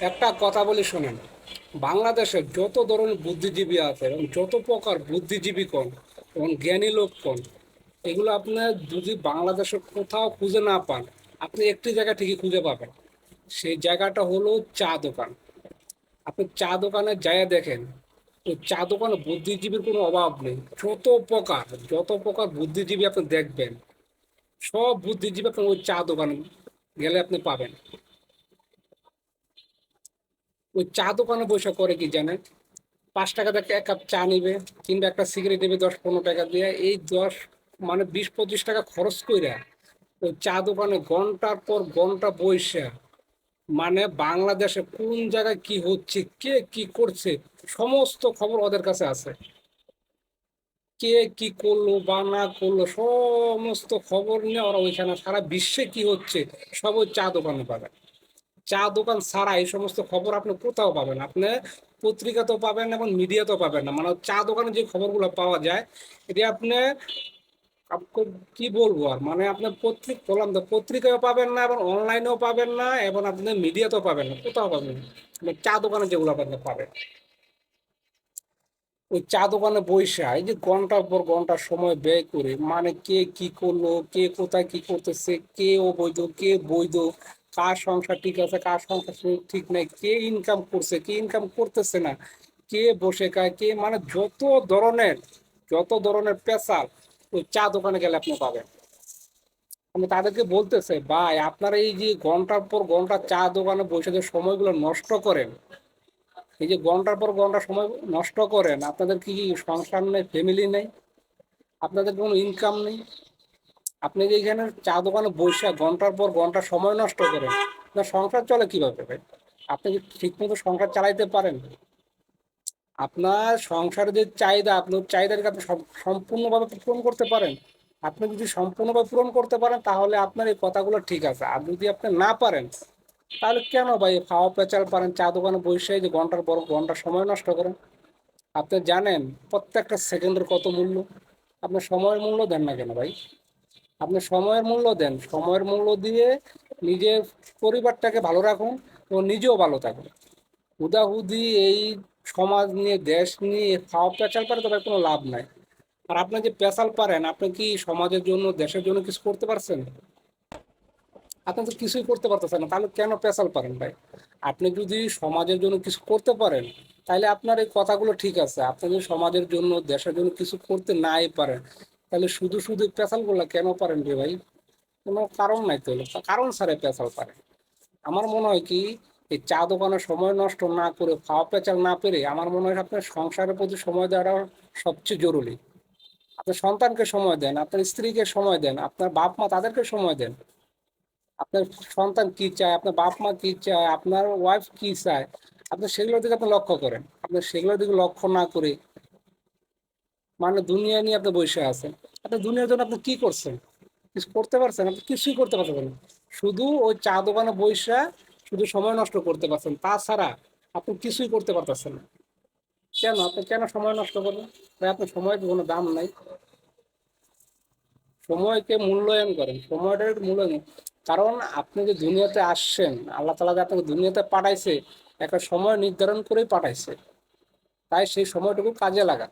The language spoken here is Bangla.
একটা কথা বলি শোনেন। বাংলাদেশে যত ধরনের বুদ্ধিজীবী আছে এবং যত প্রকার বুদ্ধিজীবী কোন এবং জ্ঞানী লোক কোন, এগুলো আপনার যদি বাংলাদেশে কোথাও খুঁজে না পান, আপনি একটি জায়গা ঠিকই খুঁজে পাবেন। সেই জায়গাটা হলো চা দোকান। আপনি চা দোকানে যাইয়া দেখেন, ওই চা দোকানে বুদ্ধিজীবীর কোনো অভাব নেই। যত প্রকার বুদ্ধিজীবী আপনি দেখবেন, সব বুদ্ধিজীবী আপনি ওই চা দোকানে গেলে আপনি পাবেন। ওই চা দোকানে বসে করে কি জানেন, 5 টাকা থেকে এক কাপ চা নিবে, কিংবা একটা সিগারেট নেবে 10-15 টাকা দিয়ে। এই 20-25 টাকা খরচ কইরা ওই চা দোকানে ঘন্টার পর ঘন্টা বইসা, বাংলাদেশে কোন জায়গায় কি হচ্ছে, কে কি করছে, সমস্ত খবর ওদের কাছে আছে। কে কি করলো বা না করলো, সমস্ত খবর নিয়ে ওরা ওইখানে সারা বিশ্বে কি হচ্ছে সব ওই চা দোকানে পাবেন। চা দোকান ছাড়া এই সমস্ত খবর আপনি কোথাও পাবেন, আপনি পত্রিকাতেও পাবেন এবং মিডিয়াতেও পাবেন না। চা দোকানে যে খবরগুলো পাওয়া যায়, এটি আপনি কি বলবো আর, আপনি বললাম তো, পত্রিকাও পাবেন না এবং অনলাইনেও পাবেন না এবং আপনি মিডিয়াতেও পাবেন না, কোথাও পাবেন না। চা দোকানে যেগুলো আপনি পাবেন, ওই চা দোকানে বইসা এই যে ঘন্টার পর ঘন্টা সময় ব্যয় করে, কে কি করলো, কে কোথায় কি করতেছে, কে অবৈধ কে বৈধ, কার সংসার ঠিক আছে কার সংসার ঠিক নাই, কে ইনকাম করছে কে ইনকাম করতেছে না, কে বসে খায় কে, যত ধরনের পেশাল ওই চা দোকানে গেলে আপনি পাবেন। আমি তাদেরকে বলতেছে, ভাই আপনারা এই যে ঘন্টার পর ঘন্টা চা দোকানে বসে যে সময়গুলো নষ্ট করেন, এই যে ঘন্টার পর ঘন্টা সময় নষ্ট করেন, আপনাদের কি সংসার নেই, ফ্যামিলি নেই, আপনাদের কোনো ইনকাম নেই? আপনি যে এখানে চা দোকানে বসে ঘন্টার পর ঘন্টা সময় নষ্ট করেন, আপনার সংসার চলে কিভাবে ভাই? আপনি কি ঠিকমতো সংসার চালাইতে পারেন? আপনার সংসারের যে চাহিদা, আপনার চাহিদাকে আপনি সম্পূর্ণভাবে পূরণ করতে পারেন? আপনি যদি সম্পূর্ণভাবে পূরণ করতে পারেন তাহলে আপনার এই কথাগুলো ঠিক আছে, আর যদি আপনি না পারেন, তাহলে কেন ভাই খাওয়া পেঁচাল পারেন চা দোকানে বসে যে ঘন্টার পর ঘন্টা সময় নষ্ট করেন? আপনি জানেন প্রত্যেকটা সেকেন্ডের কত মূল্য? আপনি সময়ের মূল্য দেন না কেন ভাই? আপনি সময়ের মূল্য দেন, সময়ের মূল্য দিয়ে নিজের পরিবারটাকে ভালো রাখুন এবং নিজেও ভালো থাকুন। হুদাহুদি এই সমাজ নিয়ে দেশ নিয়ে খাওয়া পেঁচাল পারে তবে কোনো লাভ নাই। আর আপনি যে পেঁচাল পারেন, আপনি কি সমাজের জন্য দেশের জন্য কিছু করতে পারছেন? আপনি তো কিছুই করতে পারতেছেন না, তাহলে কেন পেশাল পারেন ভাই? আপনি যদি সমাজের জন্য কিছু করতে পারেন, তাহলে আপনার এই কথাগুলো ঠিক আছে। আপনি যদি সমাজের জন্য দেশের জন্য কিছু করতে নাই পারেন, তাহলে শুধু শুধু পেশালগুলো কেন পারেন রে ভাই? কোনো কারণ নাই তো, কারণ ছাড়া পেশাল পারেন। আমার মনে হয় কি, এই চা দোকানে সময় নষ্ট না করে, খাওয়া পেঁচাল না পেরে, আমার মনে হয় আপনার সংসারের প্রতি সময় দেওয়াটা সবচেয়ে জরুরি। আপনার সন্তানকে সময় দেন, আপনার স্ত্রীকে সময় দেন, আপনার বাপ মা তাদেরকে সময় দেন। আপনার সন্তান কি চায়, আপনার বাপ মা কি চায়, আপনার ওয়াইফ কি চায়, আপনি সেগুলোর দিকে আপনি লক্ষ্য করেন। আপনি সেগুলোর দিকে লক্ষ্য না করে দুনিয়া নিয়ে আপনি বসে আছেন। আপনি দুনিয়ার জন্য আপনি কি করছেন? কিছু করতে পারছেন? আপনি কিছুই করতে পারছেন না। শুধু ওই চা দোকানে বসে শুধু সময় নষ্ট করতে পারছেন, তাছাড়া আপনি কিছুই করতে পারতেছেন না। কেন আপনি কেন সময় নষ্ট করবেন? তাই আপনার সময়ের কোনো দাম নাই। সময়কে মূল্যায়ন করেন, সময়টার মূল্যায়ন। কারণ আপনি যে দুনিয়াতে আসছেন, আল্লাহ তালা যে আপনাকে দুনিয়াতে পাঠাইছে, একটা সময় নির্ধারণ করেই পাঠাইছে। তাই সেই সময়টুকু কাজে লাগান।